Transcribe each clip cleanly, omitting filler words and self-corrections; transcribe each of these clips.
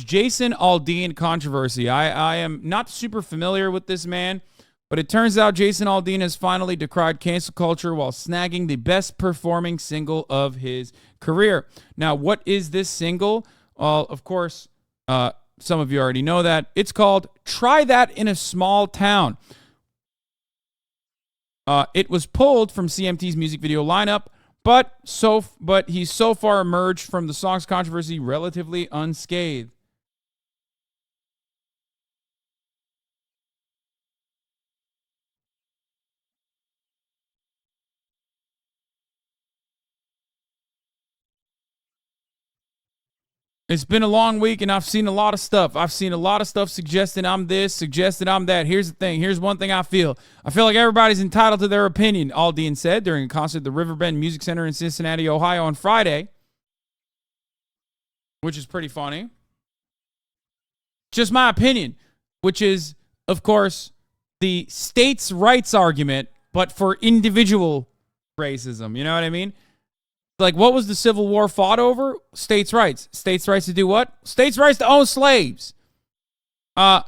Jason Aldean controversy. I am not super familiar with this man, but it turns out Jason Aldean has finally decried cancel culture while snagging the best performing single of his career. Now, what is this single? Well, of course, some of you already know that. It's called Try That in a Small Town. It was pulled from CMT's music video lineup, but he's so far emerged from the song's controversy relatively unscathed. It's been a long week, and I've seen a lot of stuff. I've seen a lot of stuff suggesting I'm this, suggesting I'm that. Here's the thing. Here's one thing I feel. I feel like everybody's entitled to their opinion, Aldean said during a concert at the Riverbend Music Center in Cincinnati, Ohio on Friday, which is pretty funny. Just my opinion, which is, of course, the states' rights argument, but for individual racism. You know what I mean? Like, what was the Civil War fought over? States' rights. States' rights to do what? States' rights to own slaves. They're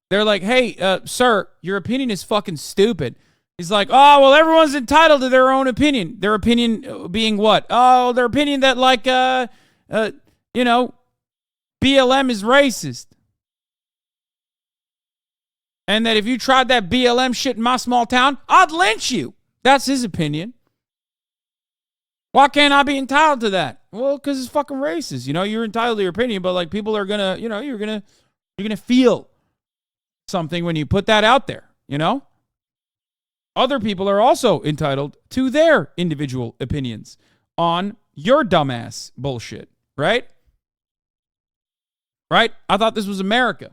like, hey, sir, your opinion is fucking stupid. He's like, oh, well, everyone's entitled to their own opinion. Their opinion being what? Oh, their opinion that, like, BLM is racist. And that if you tried that BLM shit in my small town, I'd lynch you. That's his opinion. Why can't I be entitled to that? Well, because it's fucking racist. You know, you're entitled to your opinion, but like people are gonna, you're gonna feel something when you put that out there, you know? Other people are also entitled to their individual opinions on your dumbass bullshit, right? Right? I thought this was America.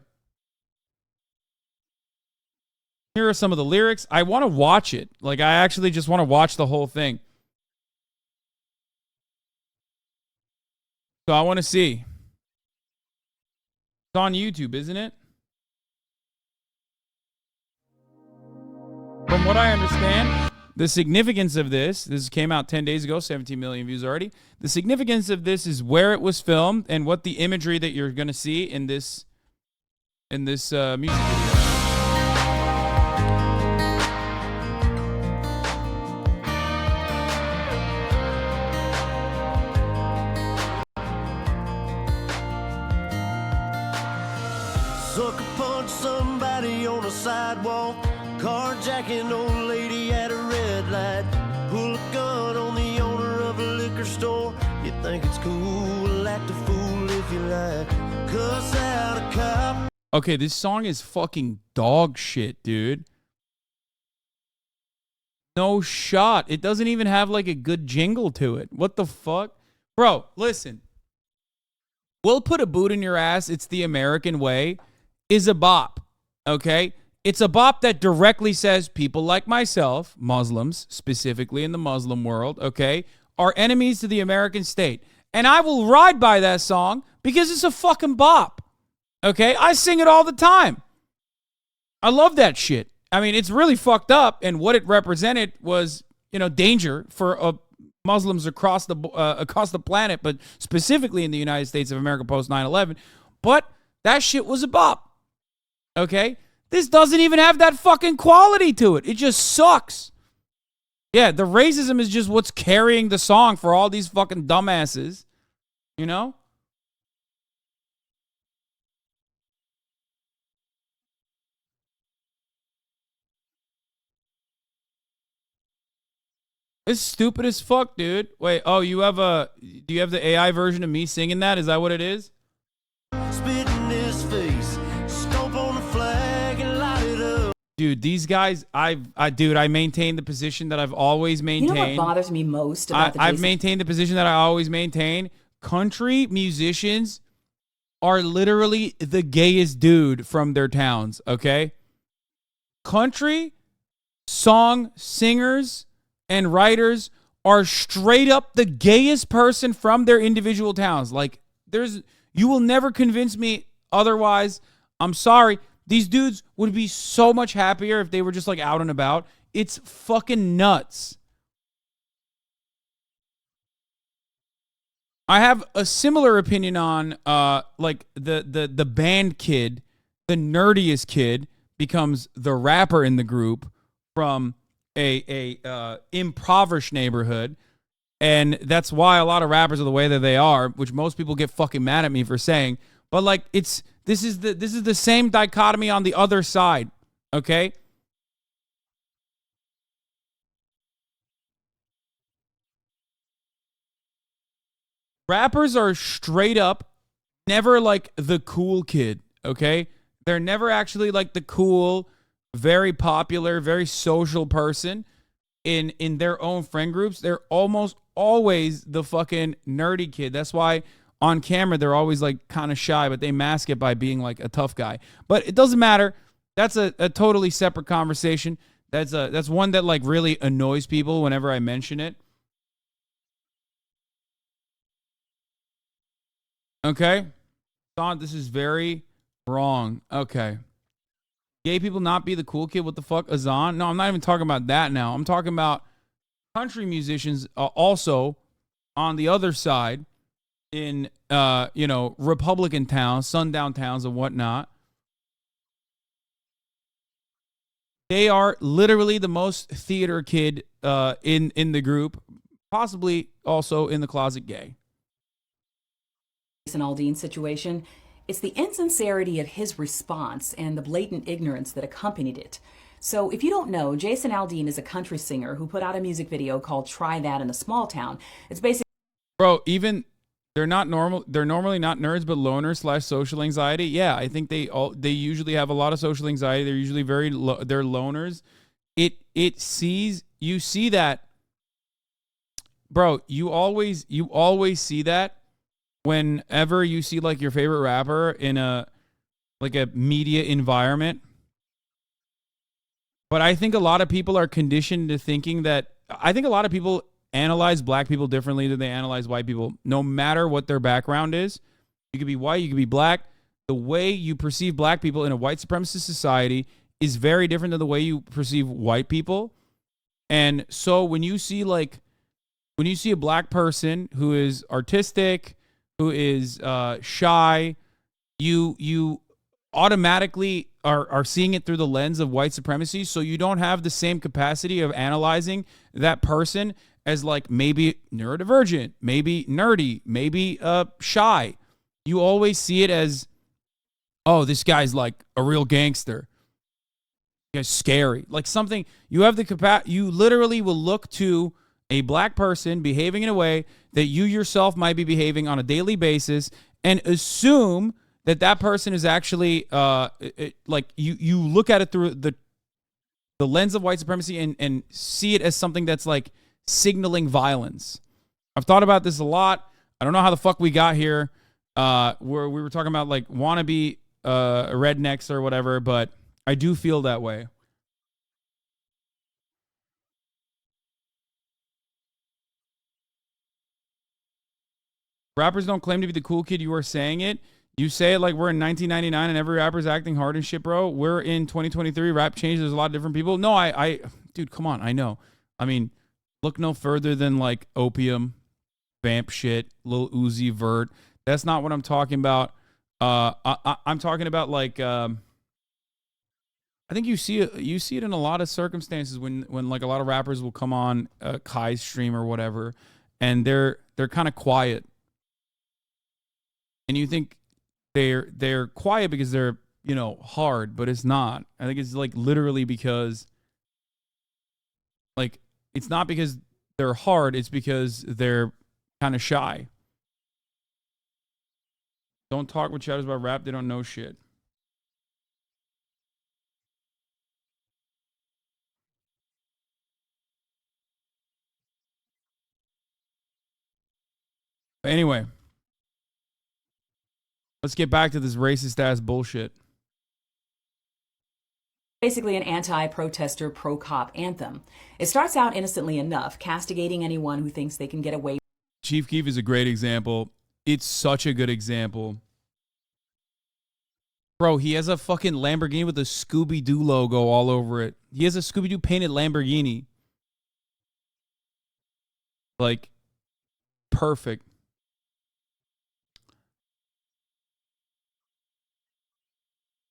Here are some of the lyrics. I want to watch it. Like, I actually just want to watch the whole thing. So I want to see. It's on YouTube, isn't it? From what I understand, the significance of this came out 10 days ago, 17 million views already. The significance of this is where it was filmed and what the imagery that you're going to see in this music video. Sucker punch somebody on a sidewalk, carjacking old lady at a red light, pull a gun on the owner of a liquor store. You think it's cool, act a fool if you like, cuss out a cop. Okay, this song is fucking dog shit, dude. No shot. It doesn't even have like a good jingle to it. What the fuck? Bro, listen. We'll put a boot in your ass. It's the American way. Is a bop, okay? It's a bop that directly says people like myself, Muslims, specifically in the Muslim world, okay, are enemies to the American state. And I will ride by that song because it's a fucking bop, okay? I sing it all the time. I love that shit. I mean, it's really fucked up, and what it represented was, danger for Muslims across the planet, but specifically in the United States of America post 9/11. But that shit was a bop. Okay? This doesn't even have that fucking quality to it. It just sucks. Yeah, the racism is just what's carrying the song for all these fucking dumbasses. You know? It's stupid as fuck, dude. Wait, do you have the AI version of me singing that? Is that what it is? Spit in his face, stomp on the flag and light it up. Dude, these guys, I maintain the position that I've always maintained. You know what bothers me most about I've maintained the position that I always maintain. Country musicians are literally the gayest dude from their towns, okay? Country song singers and writers are straight up the gayest person from their individual towns. Like, you will never convince me otherwise. I'm sorry. These dudes would be so much happier if they were just like out and about. It's fucking nuts. I have a similar opinion on like the band kid, the nerdiest kid becomes the rapper in the group from a impoverished neighborhood. And that's why a lot of rappers are the way that they are, which most people get fucking mad at me for saying. But like this is the same dichotomy on the other side. Okay? Rappers are straight up never like the cool kid, okay? They're never actually like the cool, very popular, very social person in their own friend groups. They're almost always the fucking nerdy kid. That's why on camera they're always like kind of shy, but they mask it by being like a tough guy. But it doesn't matter. That's a totally separate conversation. That's one that like really annoys people whenever I mention it. Okay? Don, this is very wrong. Okay. Gay people not be the cool kid? What the fuck? Azan? No, I'm not even talking about that now. I'm talking about country musicians also on the other side in, Republican towns, sundown towns and whatnot. They are literally the most theater kid in the group, possibly also in the closet gay. Jason Aldean situation, it's the insincerity of his response and the blatant ignorance that accompanied it. So if you don't know, Jason Aldean is a country singer who put out a music video called Try That in a Small Town. It's basically... Bro, even they're not normal. They're normally not nerds, but loners / social anxiety. Yeah, I think they usually have a lot of social anxiety. They're usually they're loners. You see that, bro. You always see that whenever you see like your favorite rapper in a media environment. But I think a lot of people are conditioned to thinking that I think a lot of people analyze black people differently than they analyze white people, no matter what their background is. You could be white, you could be black. The way you perceive black people in a white supremacist society is very different than the way you perceive white people. And so when you see a black person who is artistic, who is shy, you automatically are seeing it through the lens of white supremacy. So you don't have the same capacity of analyzing that person as like maybe neurodivergent, maybe nerdy, maybe shy. You always see it as, oh, this guy's like a real gangster. This guy's scary. Like something, you have the capacity, you literally will look to a black person behaving in a way that you yourself might be behaving on a daily basis and assume that person is actually like you look at it through the lens of white supremacy and see it as something that's like signaling violence. I've thought about this a lot. I don't know how the fuck we got here where we were talking about like wannabe rednecks or whatever, but I do feel that way. Rappers don't claim to be the cool kid. You are saying it. You say it like we're in 1999 and every rapper's acting hard and shit, bro. We're in 2023. Rap changed. There's a lot of different people. No, dude, come on. I know. I mean, look no further than like Opium, Vamp shit, Lil Uzi Vert. That's not what I'm talking about. I'm talking about like, I think you see it in a lot of circumstances when like a lot of rappers will come on Kai's stream or whatever, and they're kind of quiet. And you think they're quiet because they're, hard, but it's not. I think it's like literally because like it's not because they're hard, it's because they're kind of shy. Don't talk with chatters about rap, they don't know shit. But anyway, let's get back to this racist ass bullshit. Basically an anti-protester, pro-cop anthem. It starts out innocently enough, castigating anyone who thinks they can get away. Chief Keef is a great example. It's such a good example. Bro, he has a fucking Lamborghini with a Scooby-Doo logo all over it. He has a Scooby-Doo painted Lamborghini. Like, perfect.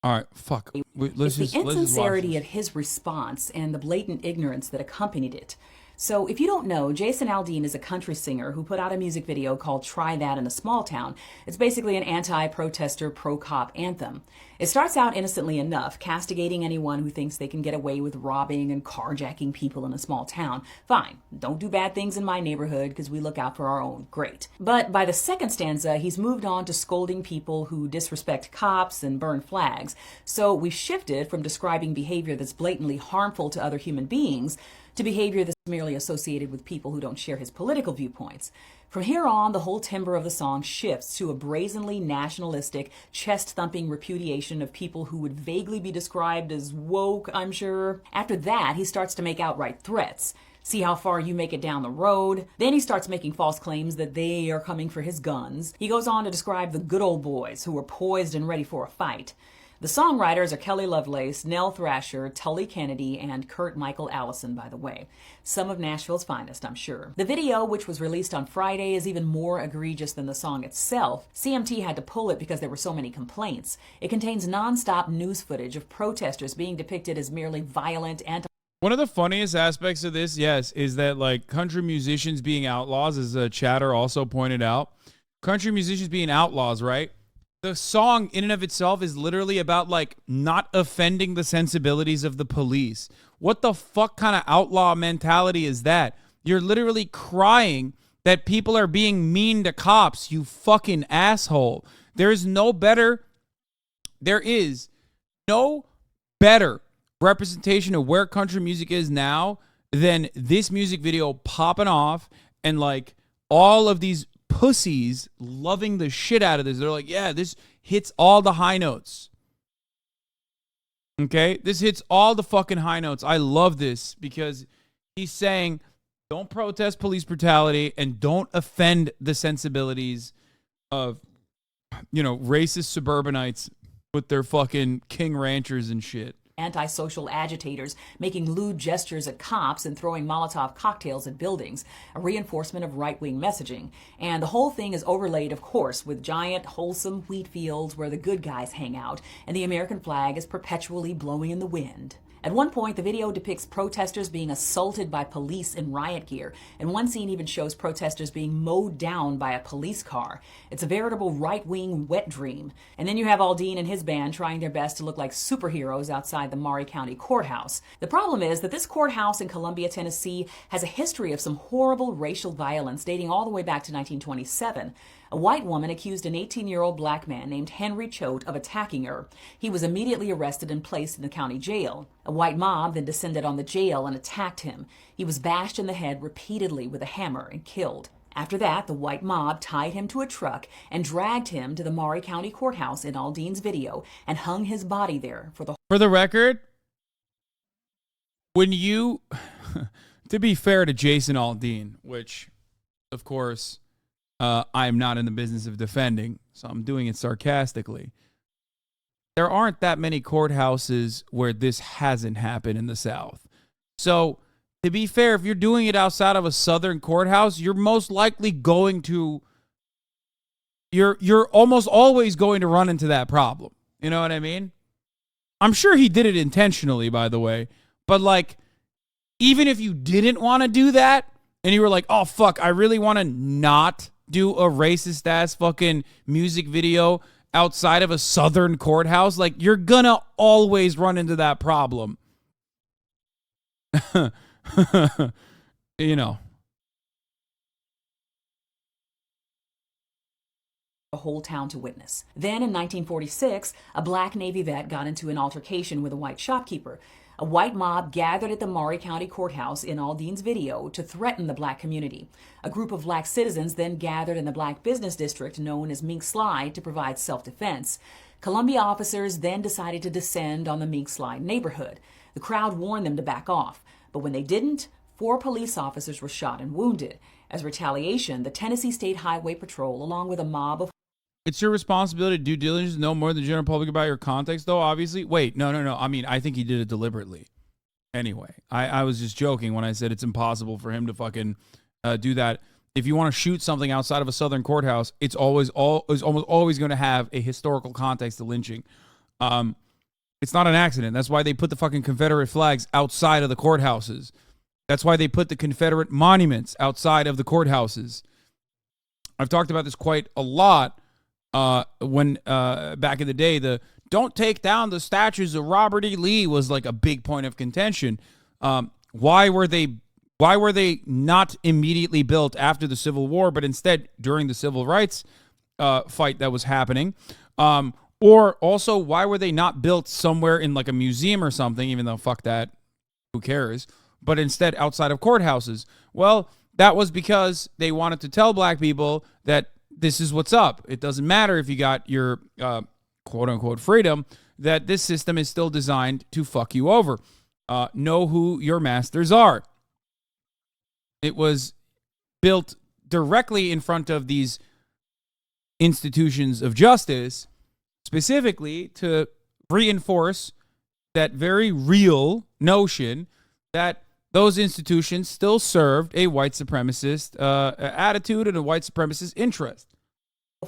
All right, fuck. It's the insincerity of his response and the blatant ignorance that accompanied it. So, if you don't know, Jason Aldean is a country singer who put out a music video called Try That in a Small Town. It's basically an anti-protester, pro-cop anthem. It starts out innocently enough, castigating anyone who thinks they can get away with robbing and carjacking people in a small town. Fine, don't do bad things in my neighborhood because we look out for our own. Great. But by the second stanza, he's moved on to scolding people who disrespect cops and burn flags. So we've shifted from describing behavior that's blatantly harmful to other human beings to behavior that's merely associated with people who don't share his political viewpoints. From here on, the whole timbre of the song shifts to a brazenly nationalistic, chest-thumping repudiation of people who would vaguely be described as woke, I'm sure. After that, he starts to make outright threats. See how far you make it down the road. Then he starts making false claims that they are coming for his guns. He goes on to describe the good old boys who are poised and ready for a fight. The songwriters are Kelly Lovelace, Nell Thrasher, Tully Kennedy, and Kurt Michael Allison, by the way. Some of Nashville's finest, I'm sure. The video, which was released on Friday, is even more egregious than the song itself. CMT had to pull it because there were so many complaints. It contains non-stop news footage of protesters being depicted as merely violent and one of the funniest aspects of this, yes, is that like country musicians being outlaws, as Chatter also pointed out. Country musicians being outlaws, right? The song in and of itself is literally about like not offending the sensibilities of the police. What the fuck kind of outlaw mentality is that? You're literally crying that people are being mean to cops, you fucking asshole. There is no better representation of where country music is now than this music video popping off and like all of these pussies loving the shit out of this. They're like, yeah, this hits all the high notes. Okay? This hits all the fucking high notes. I love this because he's saying don't protest police brutality and don't offend the sensibilities of, you know, racist suburbanites with their fucking king ranchers and shit. Antisocial agitators making lewd gestures at cops and throwing Molotov cocktails at buildings, a reinforcement of right-wing messaging. And the whole thing is overlaid, of course, with giant, wholesome wheat fields where the good guys hang out, and the American flag is perpetually blowing in the wind. At one point, the video depicts protesters being assaulted by police in riot gear, and one scene even shows protesters being mowed down by a police car. It's a veritable right-wing wet dream. And then you have Aldean and his band trying their best to look like superheroes outside the Maury County Courthouse. The problem is that this courthouse in Columbia, Tennessee, has a history of some horrible racial violence dating all the way back to 1927. A white woman accused an 18-year-old black man named Henry Choate of attacking her. He was immediately arrested and placed in the county jail. A white mob then descended on the jail and attacked him. He was bashed in the head repeatedly with a hammer and killed. After that, the white mob tied him to a truck and dragged him to the Maury County Courthouse in Aldean's video and hung his body there for the... For the record, when you... to be fair to Jason Aldean, which, of course... I'm not in the business of defending, so I'm doing it sarcastically. There aren't that many courthouses where this hasn't happened in the South. So, to be fair, if you're doing it outside of a Southern courthouse, you're most likely going to... You're almost always going to run into that problem. You know what I mean? I'm sure he did it intentionally, by the way. But, like, even if you didn't want to do that, and you were like, oh, fuck, I really want to not... do a racist ass fucking music video outside of a Southern courthouse, like you're gonna always run into that problem. You know. The whole town to witness. Then in 1946, a black Navy vet got into an altercation with a white shopkeeper. A white mob gathered at the Maury County Courthouse in Aldean's video to threaten the black community. A group of black citizens then gathered in the black business district known as Mink Slide to provide self-defense. Columbia officers then decided to descend on the Mink Slide neighborhood. The crowd warned them to back off, but when they didn't, 4 police officers were shot and wounded. As retaliation, the Tennessee State Highway Patrol, along with a mob of... It's your responsibility to due diligence to know more than the general public about your context, though, obviously. Wait, no. I mean, I think he did it deliberately. Anyway, I was just joking when I said it's impossible for him to fucking do that. If you want to shoot something outside of a Southern courthouse, it's almost always going to have a historical context to lynching. It's not an accident. That's why they put the fucking Confederate flags outside of the courthouses. That's why they put the Confederate monuments outside of the courthouses. I've talked about this quite a lot when back in the day, the don't take down the statues of Robert E. Lee was like a big point of contention. Why were they not immediately built after the Civil War, but instead during the civil rights fight that was happening? Or also, why were they not built somewhere in like a museum or something, even though fuck that, who cares? But instead outside of courthouses? Well, that was because they wanted to tell black people that this is what's up. It doesn't matter if you got your quote-unquote freedom, that this system is still designed to fuck you over. Know who your masters are. It was built directly in front of these institutions of justice, specifically to reinforce that very real notion that those institutions still served a white supremacist attitude and a white supremacist interest.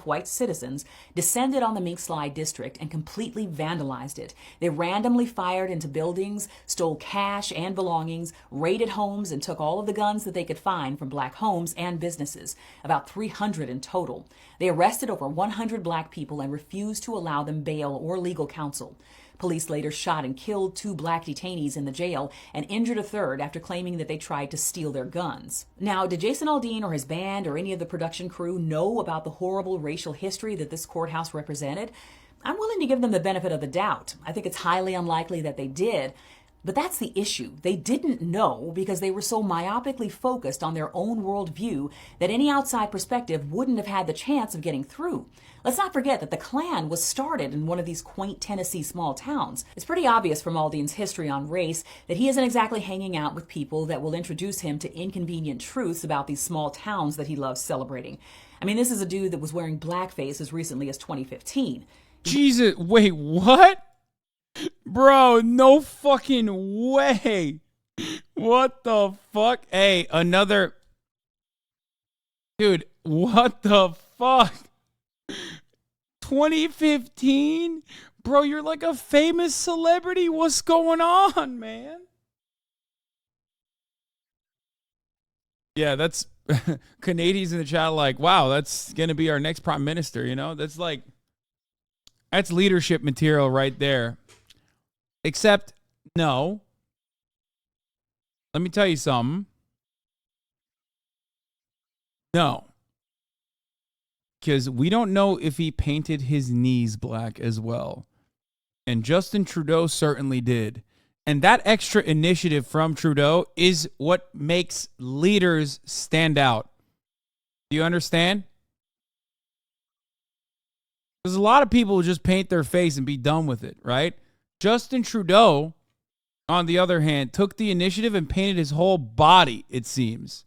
White citizens descended on the Mink Slide district and completely vandalized it. They randomly fired into buildings, stole cash and belongings, raided homes, and took all of the guns that they could find from black homes and businesses, about 300 in total. They arrested over 100 black people and refused to allow them bail or legal counsel. Police later shot and killed 2 black detainees in the jail and injured a third after claiming that they tried to steal their guns. Now, did Jason Aldean or his band or any of the production crew know about the horrible racial history that this courthouse represented? I'm willing to give them the benefit of the doubt. I think it's highly unlikely that they did. But that's the issue. They didn't know because they were so myopically focused on their own worldview that any outside perspective wouldn't have had the chance of getting through. Let's not forget that the Klan was started in one of these quaint Tennessee small towns. It's pretty obvious from Aldean's history on race that he isn't exactly hanging out with people that will introduce him to inconvenient truths about these small towns that he loves celebrating. I mean, this is a dude that was wearing blackface as recently as 2015. Jesus, wait, what? Bro, no fucking way. What the fuck? Hey, another... Dude, what the fuck? 2015? Bro, you're like a famous celebrity. What's going on, man? Yeah, that's... Canadians in the chat like, wow, that's going to be our next prime minister, you know? That's like... That's leadership material right there. Except, no. Let me tell you something. No. Because we don't know if he painted his knees black as well. And Justin Trudeau certainly did. And that extra initiative from Trudeau is what makes leaders stand out. Do you understand? Because a lot of people will just paint their face and be done with it, right? Justin Trudeau, on the other hand, took the initiative and painted his whole body, it seems.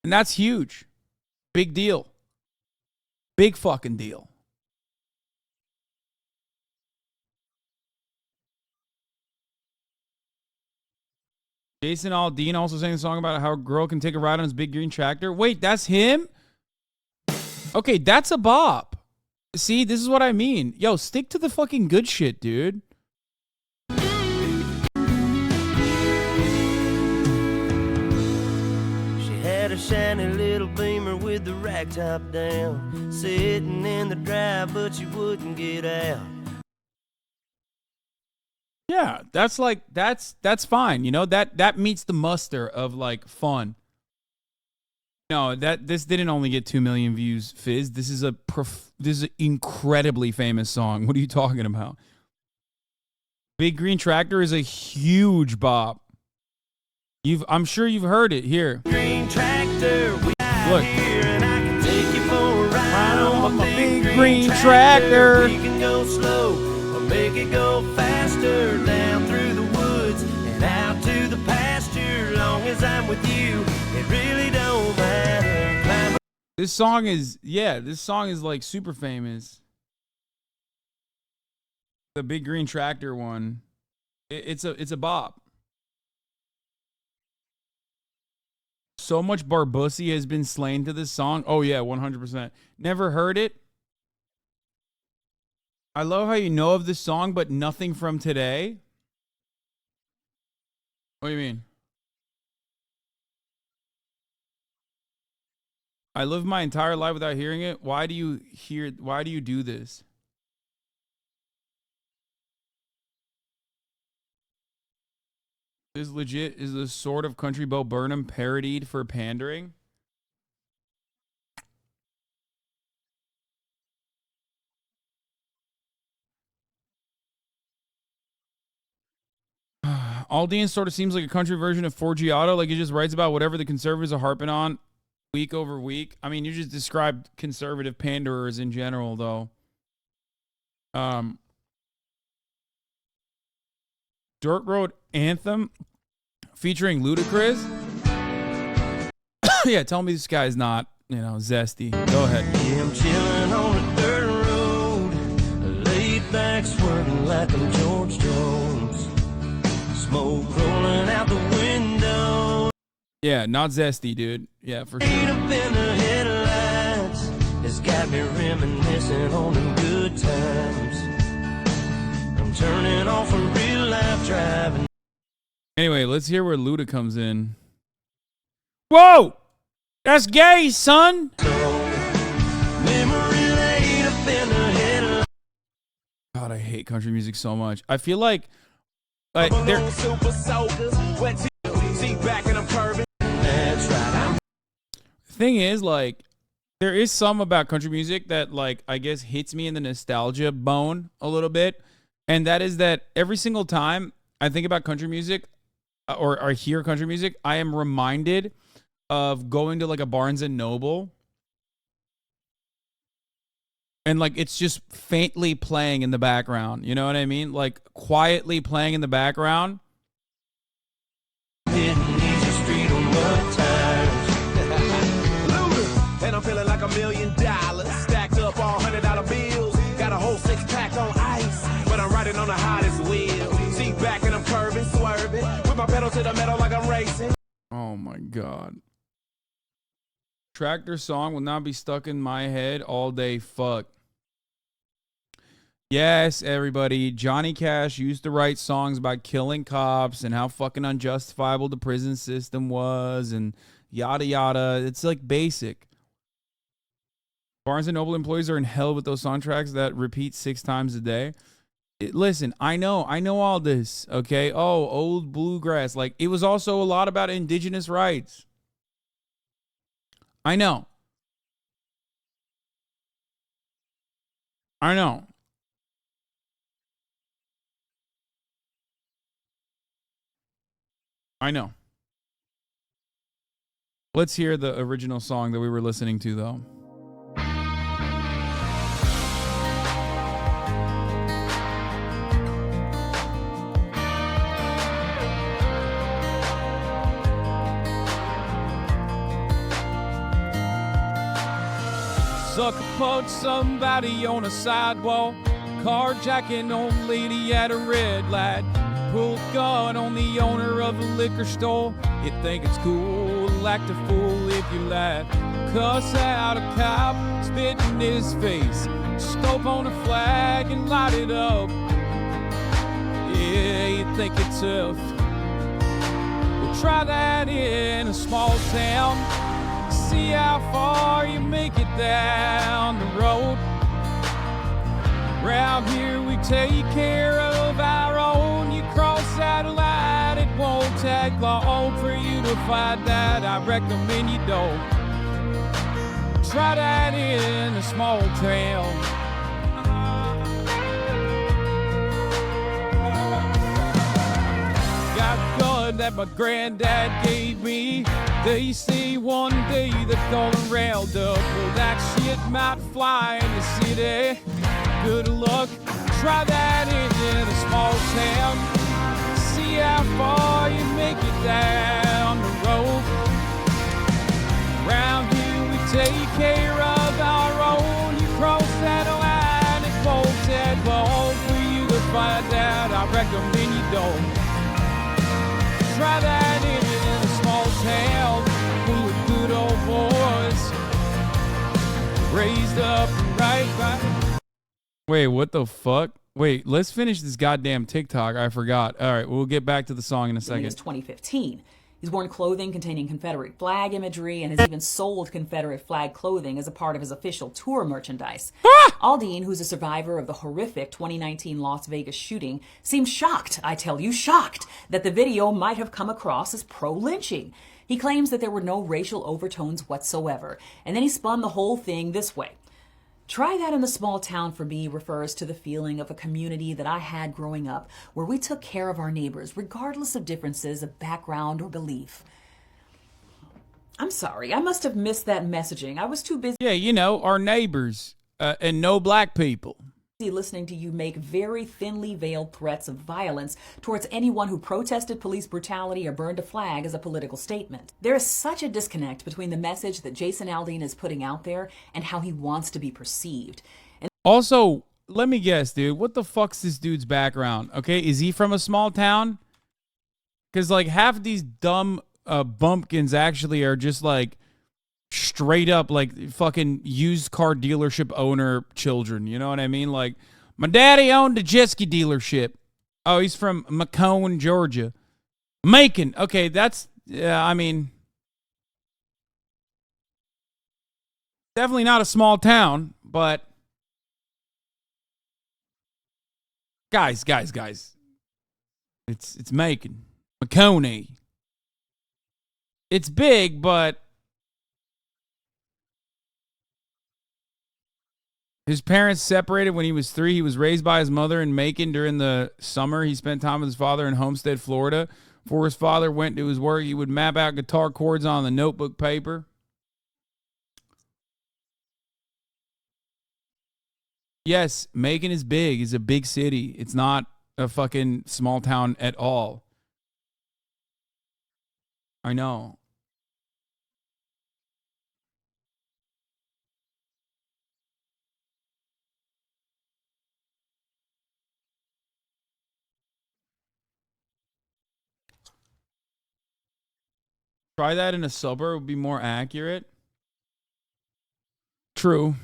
And that's huge. Big deal. Big fucking deal. Jason Aldean also sang a song about how a girl can take a ride on his big green tractor. Wait, that's him? Okay, that's a bop. See, this is what I mean. Yo, stick to the fucking good shit, dude. She had a shiny little Beamer with the rack top down, sitting in the drive, but she wouldn't get out. Yeah, that's like that's fine. You know, that meets the muster of like fun. No, this didn't only get 2 million views, Fizz. This is an incredibly famous song. What are you talking about? Big Green Tractor is a huge bop. I'm sure you've heard it here. Green tractor, we Look. here, and I can take you for a ride on my big green tractor. We can go slow or make it go faster, down through the woods and out to the pasture. Long as I'm with you, it really don't matter. Climb This song is like super famous. The Big Green Tractor one. It's a bop. So much Barbussy has been slain to this song. Oh yeah, 100%. Never heard it? I love how you know of this song, but nothing from today. What do you mean? I lived my entire life without hearing it. Why do you do this? This legit is the sort of country Bo Burnham parodied for pandering. Aldean sort of seems like a country version of Forgiato. Like he just writes about whatever the conservatives are harping on week over week. I mean, you just described conservative panderers in general, though. Dirt Road Anthem featuring Ludacris. Yeah, tell me this guy's not, zesty. Go ahead. Yeah, I'm chilling on a dirt road, laid back swerving like I'm George Jones. Smoke rolling out the window. Yeah, not zesty, dude. Yeah, for sure. Up in the headlights, it's got me reminiscing on them good times. I'm turning off a real life driving. Anyway, let's hear where Luda comes in. Whoa! That's gay, son! God, I hate country music so much. I feel like they're... Thing is, like, there is some about country music that, like, I guess hits me in the nostalgia bone a little bit. And that is that every single time I think about country music or hear country music, I am reminded of going to, like, a Barnes and Noble. And, like, it's just faintly playing in the background. You know what I mean? Like, quietly playing in the background. And I'm feeling like $1 million stacked up all $100 bills. Got a whole 6-pack on ice, but I'm riding on the hottest wheel. Seat back and I'm curving, swerving, with my pedal to the metal like I'm racing. Oh my God. Tractor song will not be stuck in my head all day. Fuck. Yes, everybody. Johnny Cash used to write songs about killing cops and how fucking unjustifiable the prison system was and yada yada. It's like basic. Barnes & Noble employees are in hell with those soundtracks that repeat 6 times a day. Listen, I know all this, okay? Oh, old bluegrass. Like, it was also a lot about indigenous rights. I know. I know. Let's hear the original song that we were listening to, though. Sucker punch somebody on a sidewalk, carjacking old lady at a red light, pull a gun on the owner of a liquor store. You think it's cool, act a fool if you lie. Cuss out a cop, spit in his face, scope on a flag and light it up. Yeah, you think it's tough. Well, try that in a small town. See how far you make it down the road. Around here we take care of our own. You cross that line, it won't take long for you to find that. I recommend you don't. Try that in a small town. Got a gun that my granddad gave me. They say one day they're gonna round up. Well, that shit might fly in the city. Good luck, try that in a small town. See how far you make it down the road. Around here we take care of our own. You cross that line, it won't take long for you to find out. I recommend you don't. Try that in a small town full of good old boys, raised up right by Wait, what the fuck? Wait, let's finish this goddamn TikTok. I forgot. All right, we'll get back to the song in a It second. was 2015. He's worn clothing containing Confederate flag imagery and has even sold Confederate flag clothing as a part of his official tour merchandise. Aldean, who's a survivor of the horrific 2019 Las Vegas shooting, seemed shocked, I tell you, shocked, that the video might have come across as pro-lynching. He claims that there were no racial overtones whatsoever, and then he spun the whole thing this way. Try that in a small town for me refers to the feeling of a community that I had growing up where we took care of our neighbors regardless of differences of background or belief. I'm sorry, I must have missed that messaging. I was too busy Yeah, you know, our neighbors and no black people. listening to you make very thinly veiled threats of violence towards anyone who protested police brutality or burned a flag as a political statement. There is such a disconnect between the message that Jason Aldean is putting out there and how he wants to be perceived. And Also, let me guess, dude. What the fuck's this dude's background? Okay, is he from a small town? Because, like, half of these dumb bumpkins actually are just, like, straight up, like, fucking used car dealership owner children. You know what I mean? Like, my daddy owned a jet ski dealership. Oh, he's from Macomb, Georgia. Macon. Okay, that's, I mean, definitely not a small town, but guys. It's Macon. McConey. It's big, but his parents separated when he was 3. He was raised by his mother in Macon. During the summer, he spent time with his father in Homestead, Florida. Before his father went to his work, he would map out guitar chords on the notebook paper. Yes, Macon is big. It's a big city. It's not a fucking small town at all. I know. Try that in a suburb would be more accurate. True.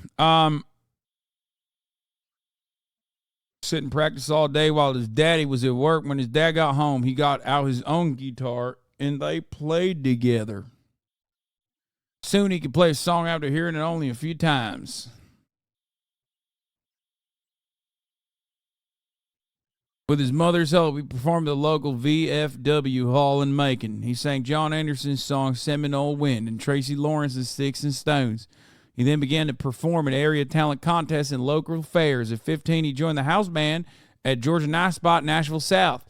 Sit and practice all day while his daddy was at work. When his dad got home, he got out his own guitar and they played together. Soon he could play a song after hearing it only a few times. With his mother's help, he performed at the local VFW Hall in Macon. He sang John Anderson's song Seminole Wind and Tracy Lawrence's Sticks and Stones. He then began to perform at area talent contests and local fairs. At 15, he joined the house band at Georgia Night Spot, Nashville South.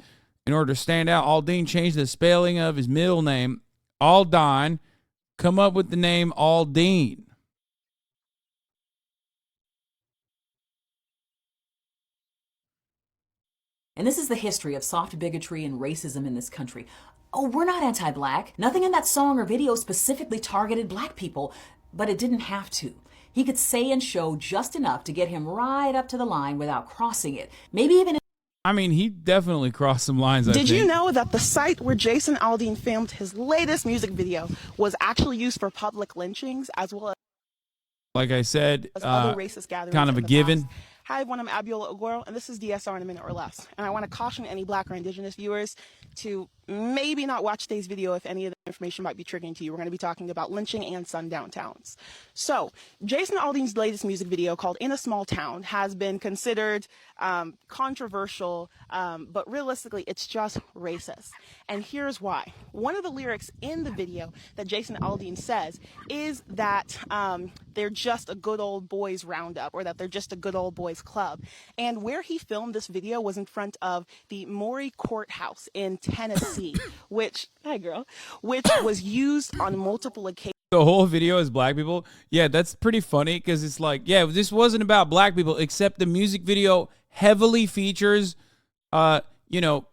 In order to stand out, Aldean changed the spelling of his middle name, Aldean, come up with the name Aldean. And this is the history of soft bigotry and racism in this country. Oh, we're not anti-black. Nothing in that song or video specifically targeted black people, but it didn't have to. He could say and show just enough to get him right up to the line without crossing it. Maybe even... I mean, he definitely crossed some lines, I think. Did you know that the site where Jason Aldean filmed his latest music video was actually used for public lynchings as well Like I said, as other racist gatherings? kind of a in the given. past? Hi, everyone. I'm Abiola Aguero, and this is DSR in a minute or less. And I want to caution any Black or Indigenous viewers to maybe not watch today's video if any of the information might be triggering to you. We're going to be talking about lynching and sundown towns. So, Jason Aldean's latest music video called In a Small Town has been considered controversial, but realistically, it's just racist. And here's why. One of the lyrics in the video that Jason Aldean says is that they're just a good old boys roundup, or that they're just a good old boys club. And where he filmed this video was in front of the Maury Courthouse in Tennessee, which was used on multiple occasions. The whole video is black people. Yeah, that's pretty funny because it's like, yeah, this wasn't about black people, except the music video heavily features,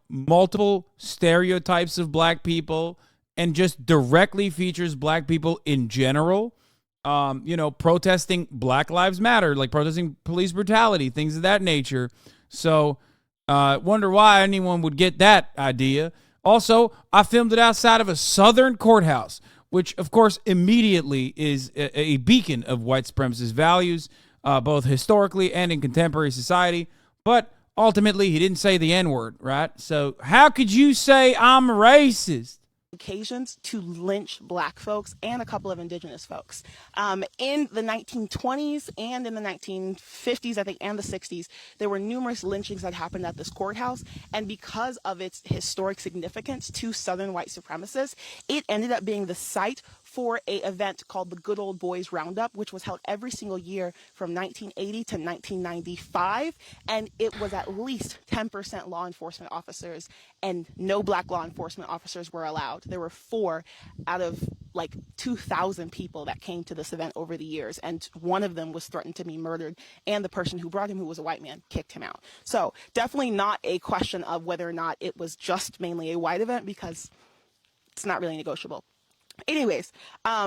multiple stereotypes of black people and just directly features black people in general. Protesting Black Lives Matter, like protesting police brutality, things of that nature. So, wonder why anyone would get that idea. Also, I filmed it outside of a southern courthouse, which, of course, immediately is a beacon of white supremacist values. both historically and in contemporary society. But ultimately, he didn't say the N-word, right? So how could you say I'm racist? Occasions to lynch black folks and a couple of indigenous folks. In the 1920s and in the 1950s, I think, and the 60s, there were numerous lynchings that happened at this courthouse. And because of its historic significance to Southern white supremacists, it ended up being the site for an event called the Good Old Boys Roundup, which was held every single year from 1980 to 1995. And it was at least 10% law enforcement officers, and no black law enforcement officers were allowed. There were 4 out of like 2,000 people that came to this event over the years, and one of them was threatened to be murdered, and the person who brought him, who was a white man, kicked him out. So definitely not a question of whether or not it was just mainly a white event, because it's not really negotiable. Anyways,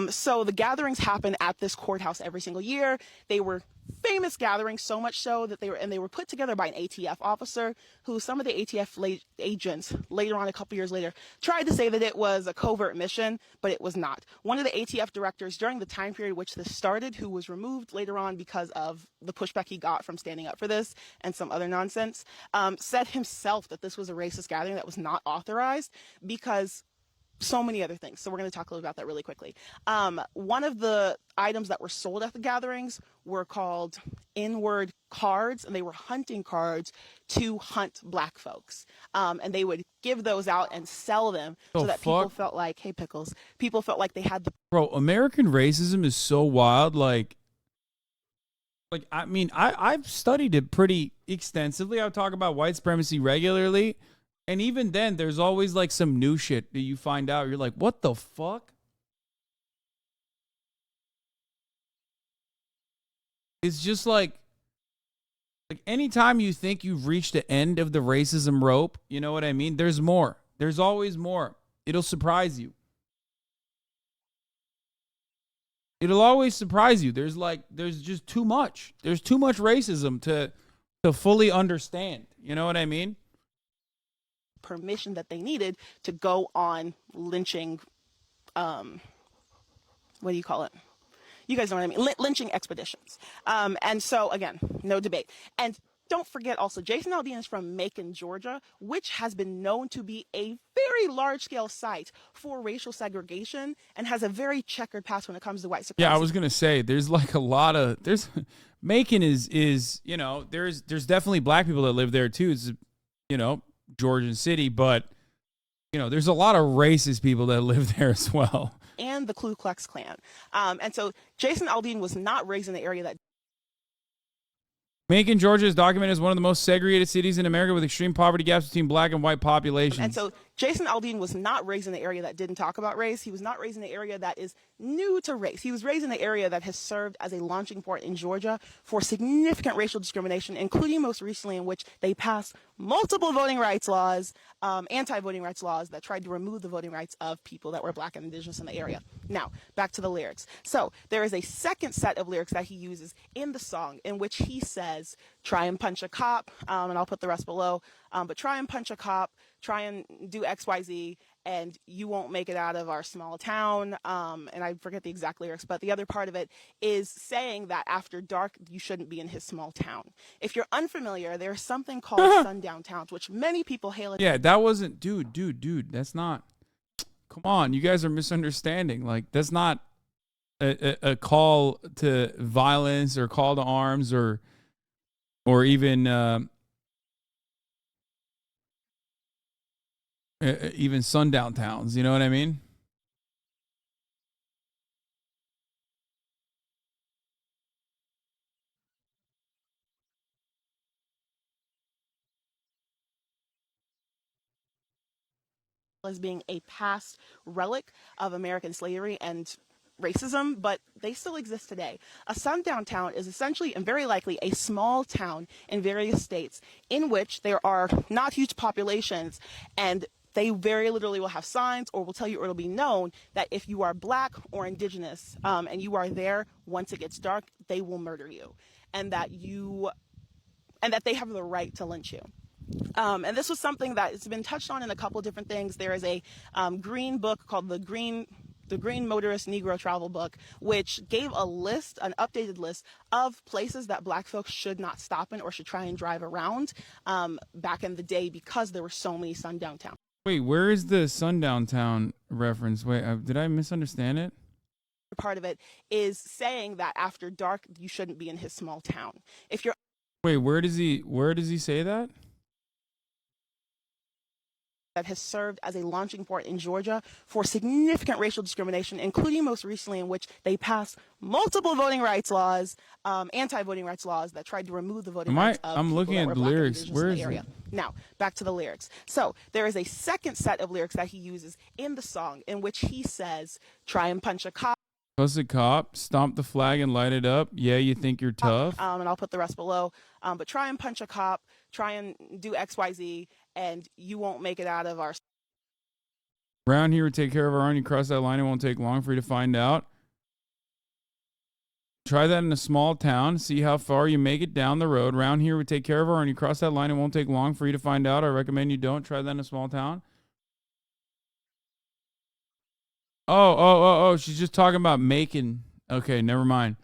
so the gatherings happen at this courthouse every single year. They were famous gatherings, so much so that they were put together by an ATF officer, who some of the ATF agents later on, a couple years later, tried to say that it was a covert mission, but it was not. One of the ATF directors during the time period which this started, who was removed later on because of the pushback he got from standing up for this and some other nonsense, said himself that this was a racist gathering that was not authorized because so many other things. So we're going to talk a little about that really quickly. One of the items that were sold at the gatherings were called N-word cards, and they were hunting cards to hunt black folks. And they would give those out and sell them so that people felt like, hey, Pickles, people felt like they had the... Bro, American racism is so wild. Like I mean, I've studied it pretty extensively. I talk about white supremacy regularly. And even then, there's always like some new shit that you find out. You're like, what the fuck? It's just like anytime you think you've reached the end of the racism rope, you know what I mean? There's more. There's always more. It'll surprise you. It'll always surprise you. There's just too much. There's too much racism to fully understand. You know what I mean? Permission that they needed to go on lynching, what do you call it? You guys know what I mean? Lynching expeditions. And so, again, no debate. And don't forget also, Jason Aldean is from Macon, Georgia, which has been known to be a very large-scale site for racial segregation and has a very checkered past when it comes to white supremacy. Yeah, I was going to say, there's like a lot of... Macon is you know, there's definitely black people that live there, too. It's, you know, Georgian city, but you know, there's a lot of racist people that live there as well. And the Ku Klux Klan. And so Jason Aldean was not raised in the area that... Macon, Georgia is documented as one of the most segregated cities in America with extreme poverty gaps between black and white populations. And so Jason Aldean was not raised in the area that didn't talk about race. He was not raised in the area that is new to race. He was raised in the area that has served as a launching point in Georgia for significant racial discrimination, including most recently in which they passed multiple voting rights laws, anti-voting rights laws that tried to remove the voting rights of people that were black and indigenous in the area. Now, back to the lyrics. So there is a second set of lyrics that he uses in the song in which he says, try and punch a cop, and I'll put the rest below, but try and punch a cop, try and do X, Y, Z, and you won't make it out of our small town. And I forget the exact lyrics, but the other part of it is saying that after dark, you shouldn't be in his small town. If you're unfamiliar, there's something called sundown towns, which many people hail it. Yeah, that wasn't, dude, that's not, come on, you guys are misunderstanding. Like, that's not a call to violence or call to arms or even sundown towns, you know what I mean? As being a past relic of American slavery and racism, but they still exist today. A sundown town is essentially and very likely a small town in various states in which there are not huge populations, and they very literally will have signs or will tell you, or it'll be known that if you are black or indigenous and you are there once it gets dark, they will murder you, and that they have the right to lynch you. And this was something that has been touched on in a couple of different things. There is a green book called the Green the Green Motorist Negro Travel Book, which gave a list, an updated list of places that Black folks should not stop in or should try and drive around back in the day because there were so many sundown towns. Wait, where is the sundown town reference? Wait, did I misunderstand it? Part of it is saying that after dark, you shouldn't be in his small town. If you're Wait, where does he say that? that has served as a launching port in Georgia for significant racial discrimination, including most recently in which they passed multiple voting rights laws, anti-voting rights laws that tried to remove the voting rights of I'm people looking that at were the Black and lyrics. Indigenous Where in is the area. it? Now, back to the lyrics. So there is a second set of lyrics that he uses in the song in which he says, try and punch a cop. Plus a cop, stomp the flag and light it up. Yeah, you think you're tough? And I'll put the rest below. But try and punch a cop, try and do X, Y, Z, and you won't make it out of our... Around here, we take care of our own. You cross that line, it won't take long for you to find out. Try that in a small town. See how far you make it down the road. Around here, we take care of our own. You cross that line, it won't take long for you to find out. I recommend you don't. Try that in a small town. Oh. She's just talking about making. Okay, never mind.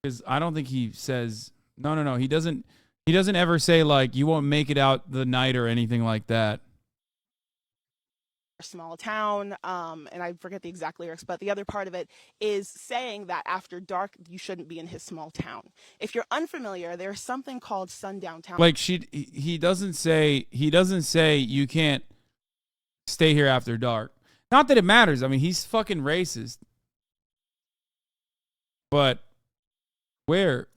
Because I don't think he says. No. He doesn't ever say, like, you won't make it out the night or anything like that. Small town, and I forget the exact lyrics, but the other part of it is saying that after dark you shouldn't be in his small town. If you're unfamiliar, there's something called sundown town. Like he doesn't say you can't stay here after dark. Not that it matters. I mean, he's fucking racist. But where?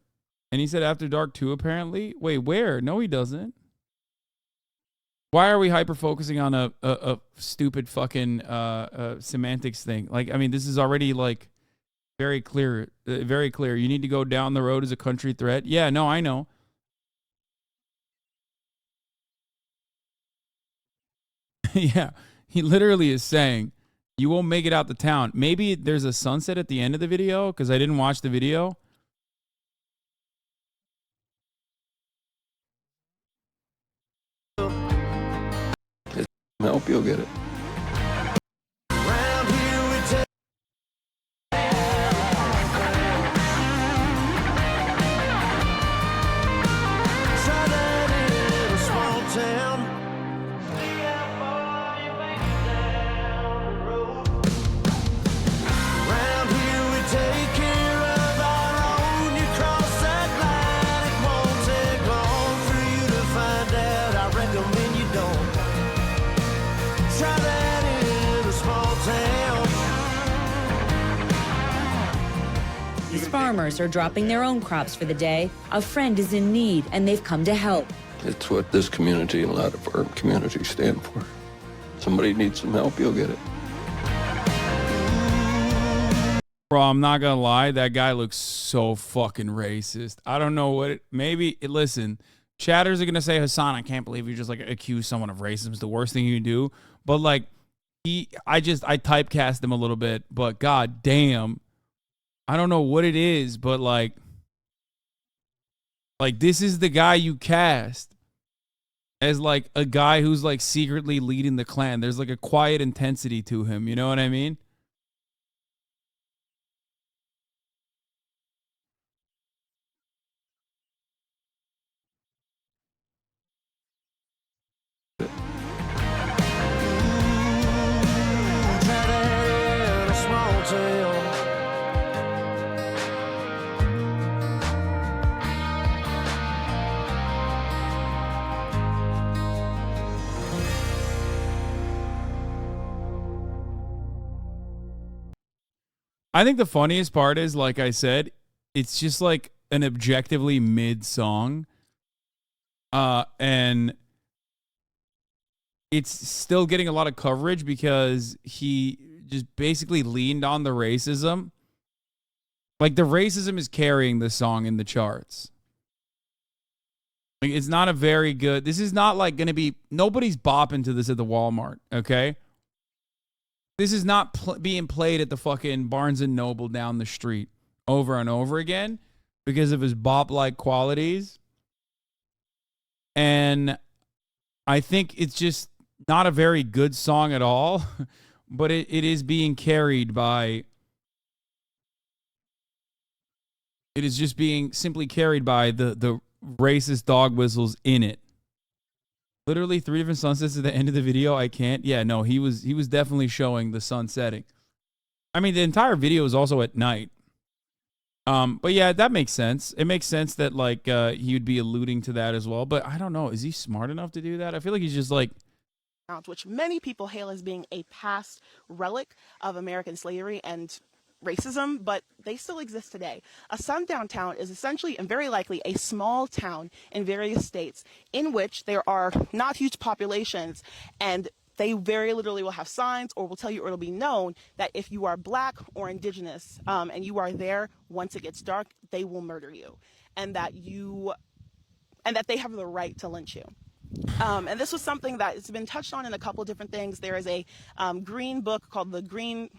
And he said after dark too, apparently. Wait, where? No, he doesn't. Why are we hyper focusing on a stupid fucking semantics thing? Like, I mean, this is already like very clear. Very clear. You need to go down the road as a country threat. Yeah, no, I know. Yeah, he literally is saying you won't make it out the town. Maybe there's a sunset at the end of the video because I didn't watch the video. Help, you'll get it. Round here we take try that in a small town. Round here we take care of our own. You cross that line, it won't take long for you to find out. I recommend you don't. Try that in a small town. These farmers are dropping their own crops for the day. A friend is in need, and they've come to help. It's what this community and a lot of our communities stand for. Somebody needs some help, you'll get it. Bro, I'm not gonna lie, that guy looks so fucking racist. I don't know what listen, chatters are gonna say, Hasan, I can't believe you just like accuse someone of racism. It's the worst thing you can do. But like I typecast him a little bit, but god damn. I don't know what it is, but like this is the guy you cast as like a guy who's like secretly leading the clan. There's like a quiet intensity to him, you know what I mean? Try that in a small town. I think the funniest part is, like I said, it's just like an objectively mid song. And it's still getting a lot of coverage because he just basically leaned on the racism. Like the racism is carrying the song in the charts. Like it's not a very good, this is not like going to be, nobody's bopping to this at the Walmart, okay? This is not being played at the fucking Barnes and Noble down the street over and over again because of his bop-like qualities. And I think it's just not a very good song at all. but it is being carried by. It is just being simply carried by the racist dog whistles in it. Literally 3 different sunsets at the end of the video. I can't. Yeah, no, he was definitely showing the sun setting. I mean, the entire video is also at night. But yeah, that makes sense. It makes sense that like he would be alluding to that as well. But I don't know. Is he smart enough to do that? I feel like he's just like, which many people hail as being a past relic of American slavery and racism, but they still exist today. A sundown town is essentially and very likely a small town in various states in which there are not huge populations, and they very literally will have signs or will tell you, or it'll be known that if you are black or indigenous and you are there once it gets dark, they will murder you, and that they have the right to lynch you. And this was something that has been touched on in a couple of different things. There is a green book called the Green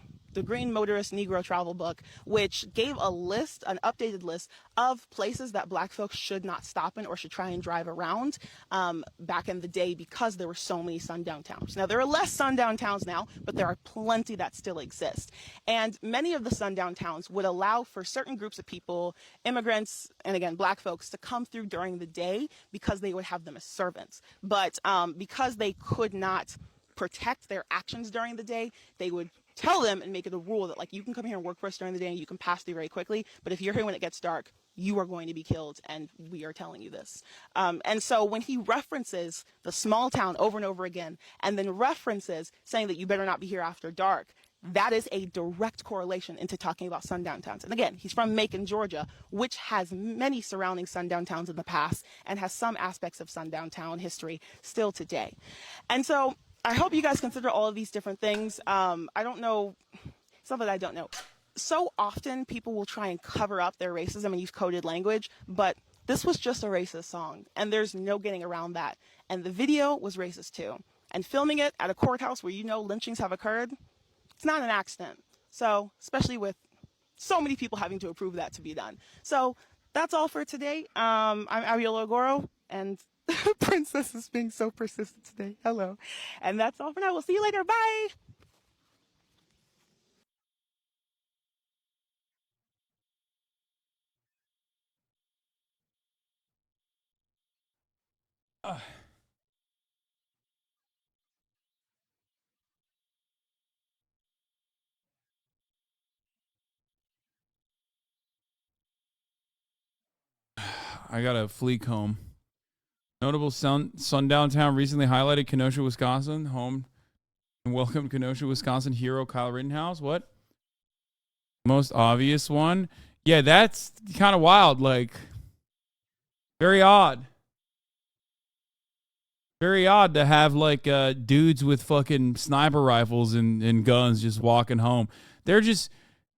Motorist Negro Travel Book, which gave a list, an updated list of places that black folks should not stop in or should try and drive around back in the day, because there were so many sundown towns. Now, there are less sundown towns now, but there are plenty that still exist. And many of the sundown towns would allow for certain groups of people, immigrants, and again, black folks, to come through during the day because they would have them as servants. But because they could not protect their actions during the day, they would tell them and make it a rule that, like, you can come here and work for us during the day and you can pass through very quickly, but if you're here when it gets dark, you are going to be killed, and we are telling you this. And so when he references the small town over and over again, and then references saying that you better not be here after dark, that is a direct correlation into talking about sundown towns. And again, he's from Macon, Georgia, which has many surrounding sundown towns in the past and has some aspects of sundown town history still today. And so I hope you guys consider all of these different things. I don't know, it's not that I don't know. So often people will try and cover up their racism and use coded language, but this was just a racist song, and there's no getting around that. And the video was racist too. And filming it at a courthouse where you know lynchings have occurred, it's not an accident. So, especially with so many people having to approve that to be done. So, that's all for today. I'm Abiola Ogoro, and Princess is being so persistent today. Hello. And that's all for now. We'll see you later. Bye. I got a flea comb. Notable sundown town recently highlighted Kenosha, Wisconsin. Home and welcome Kenosha, Wisconsin hero Kyle Rittenhouse. What? Most obvious one? Yeah, that's kind of wild. Like, very odd. Very odd to have like dudes with fucking sniper rifles and guns just walking home. They're just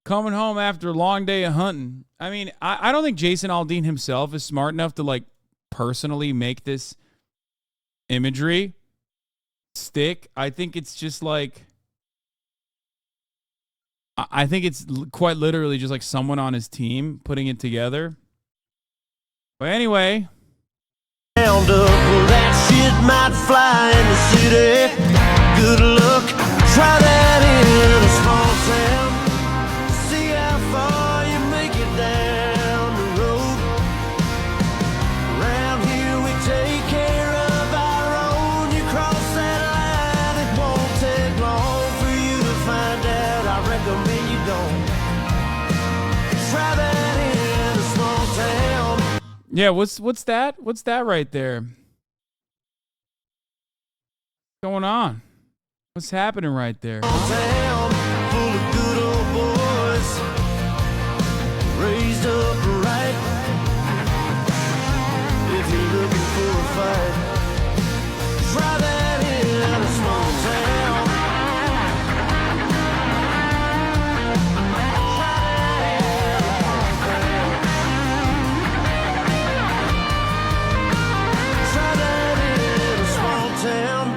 coming home after a long day of hunting. I mean, I don't think Jason Aldean himself is smart enough to like personally make this imagery stick. I think it's just like, I think it's quite literally just like someone on his team putting it together. But anyway, Well, that shit might fly in the city. Good luck, try that in a small town. See how far you make it down the road. Around here we take care of our own. You cross that line, it won't take long for you to find out. I recommend you don't. Try that in a small town. yeah, what's that? What's that right there? What's going on? What's happening right there? Town full of good old boys, raised up right. If you're looking for a fight, try that in a small town. Try that in a small town.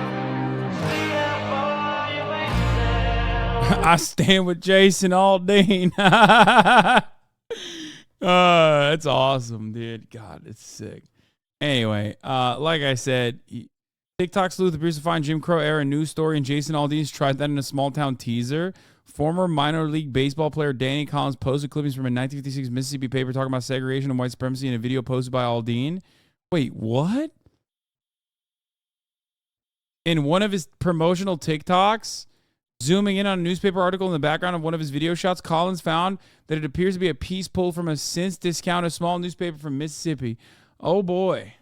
I stand with Jason Aldean. That's awesome, dude. God, it's sick. Anyway, like I said, TikTok sleuth appears to find Jim Crow era news story, and Jason Aldean's tried that in a small town teaser. Former minor league baseball player Danny Collins posted clippings from a 1956 Mississippi paper talking about segregation and white supremacy in a video posted by Aldean. Wait, what? In one of his promotional TikToks, zooming in on a newspaper article in the background of one of his video shots, Collins found that it appears to be a piece pulled from a since discounted small newspaper from Mississippi. Oh boy.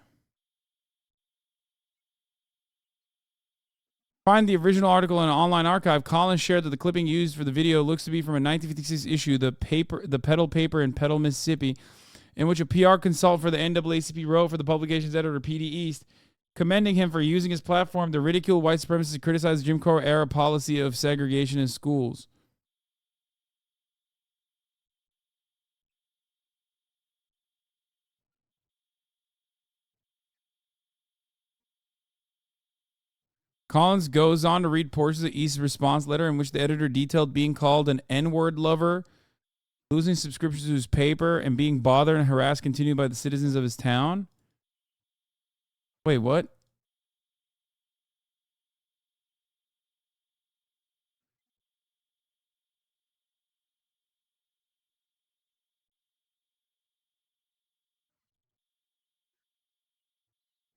Find the original article in an online archive. Collins shared that the clipping used for the video looks to be from a 1956 issue, the Pedal paper in Pedal, Mississippi, in which a PR consultant for the NAACP wrote for the publication's editor, P.D. East, commending him for using his platform to ridicule white supremacists and criticize the Jim Crow era policy of segregation in schools. Collins goes on to read portions of East's response letter in which the editor detailed being called an N-word lover, losing subscriptions to his paper, and being bothered and harassed continually by the citizens of his town. Wait, what?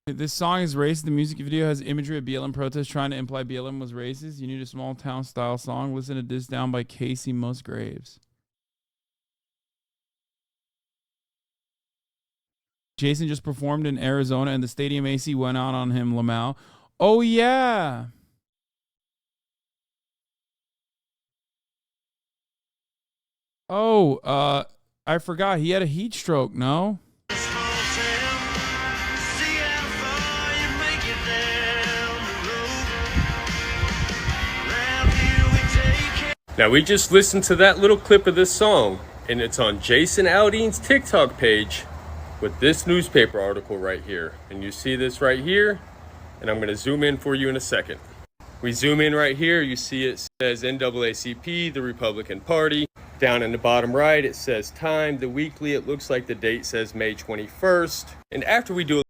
This song is racist. The music video has imagery of BLM protests trying to imply BLM was racist. You need a small town style song. Listen to This Down by Casey Musgraves. Jason just performed in Arizona and the stadium AC went out on him, Lamau. Oh, yeah. Oh, I forgot. He had a heat stroke, no? Now, we just listened to that little clip of this song, and it's on Jason Aldean's TikTok page with this newspaper article right here. And you see this right here, and I'm going to zoom in for you in a second. We zoom in right here, you see it says NAACP, the Republican Party. Down in the bottom right, it says time, the weekly. It looks like the date says May 21st. And after we do